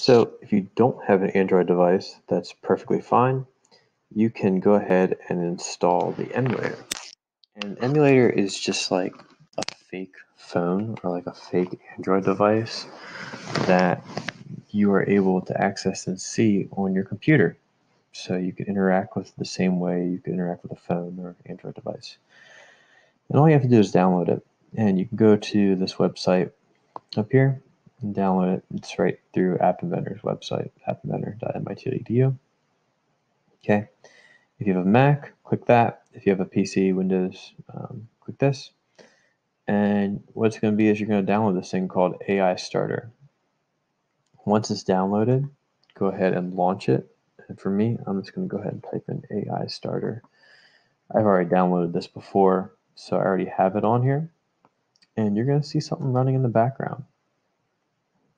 So if you don't have an Android device, that's perfectly fine. You can go ahead and install the emulator. And emulator is just like a fake phone or like a fake Android device that you are able to access and see on your computer. So you can interact with the same way you can interact with a phone or Android device. And all you have to do is download it. And you can go to this website up here and download it. It's right through App Inventor's website, appinventor.mit.edu. Okay. If you have a Mac, click that. If you have a PC, Windows, click this. And what it's going to be is you're going to download this thing called AI Starter. Once it's downloaded, go ahead and launch it. And for me, I'm just going to go ahead and type in AI Starter. I've already downloaded this before, so I already have it on here. And you're going to see something running in the background.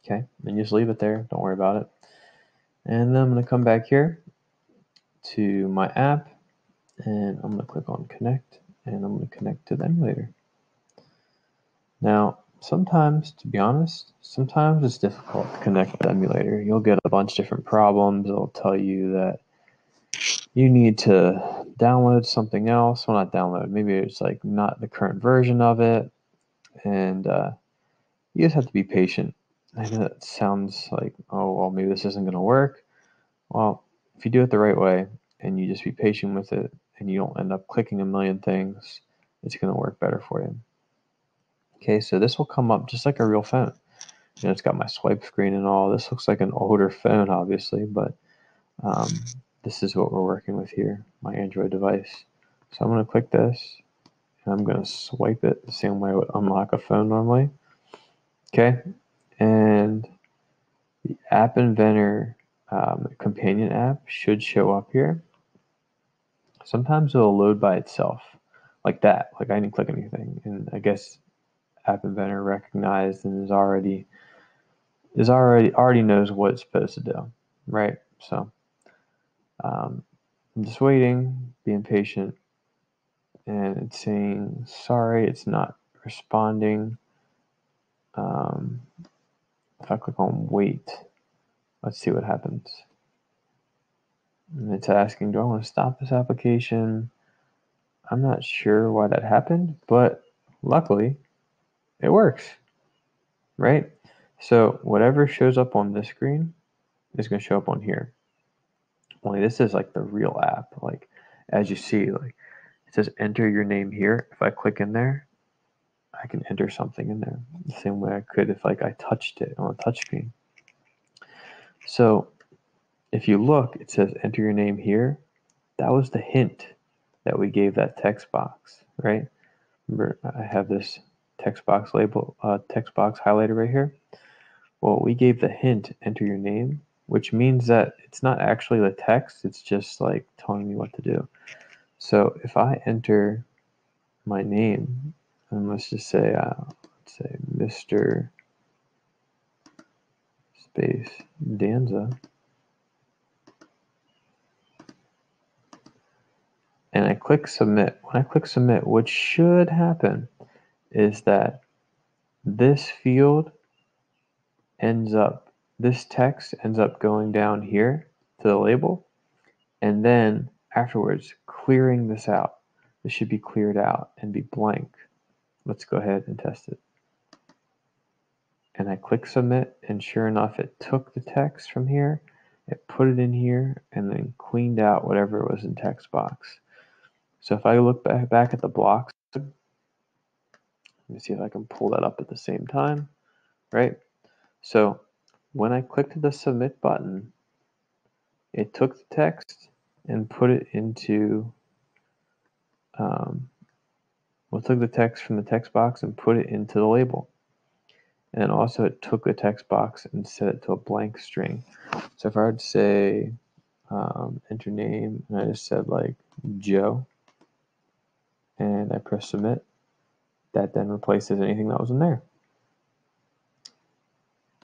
Okay, and just leave it there. Don't worry about it. And then I'm going to come back here to my app, and I'm going to click on Connect, and I'm going to connect to the emulator. Now, sometimes, to be honest, sometimes it's difficult to connect with the emulator. You'll get a bunch of different problems. It'll tell you that you need to download something else. Well, not download. Maybe it's like not the current version of it. And you just have to be patient. I know that sounds like, oh, well, maybe this isn't going to work. Well, if you do it the right way and you just be patient with it and you don't end up clicking a million things, it's going to work better for you. Okay, so this will come up just like a real phone. You know, it's got my swipe screen and all. This looks like an older phone, obviously, but this is what we're working with here, my Android device. So I'm going to click this, and I'm going to swipe it the same way I would unlock a phone normally. Okay, and the App Inventor companion app should show up here. Sometimes it'll load by itself, like that. Like I didn't click anything, and I guess App Inventor recognized and already knows what it's supposed to do, right? So I'm just waiting, being patient, and it's saying sorry, it's not responding. If I click on wait, let's see what happens. And it's asking, do I want to stop this application? I'm not sure why that happened, but luckily it works, right? So whatever shows up on this screen is going to show up on here. Only this is like the real app. Like as you see, like it says enter your name here. If I click in there, I can enter something in there the same way I could if like I touched it on a touch screen. So if you look, it says enter your name here. That was the hint that we gave that text box, right? Remember, I have this text box label, text box highlighted right here. Well, we gave the hint, enter your name, which means that it's not actually the text, it's just like telling me what to do. So if I enter my name, and let's just say, Mr. space Danza, and I click submit. When I click submit, what should happen is that this field this text ends up going down here to the label, and then afterwards clearing this out. This should be cleared out and be blank. Let's go ahead and test it. And I click submit, and sure enough, it took the text from here, it put it in here, and then cleaned out whatever was in text box. So if I look back at the blocks, let me see if I can pull that up at the same time, right? So when I clicked the submit button, it took the text and put it into, took the text from the text box and put it into the label. And also it took the text box and set it to a blank string. So if I were to say enter name, and I just said like Joe, and I press submit, that then replaces anything that was in there.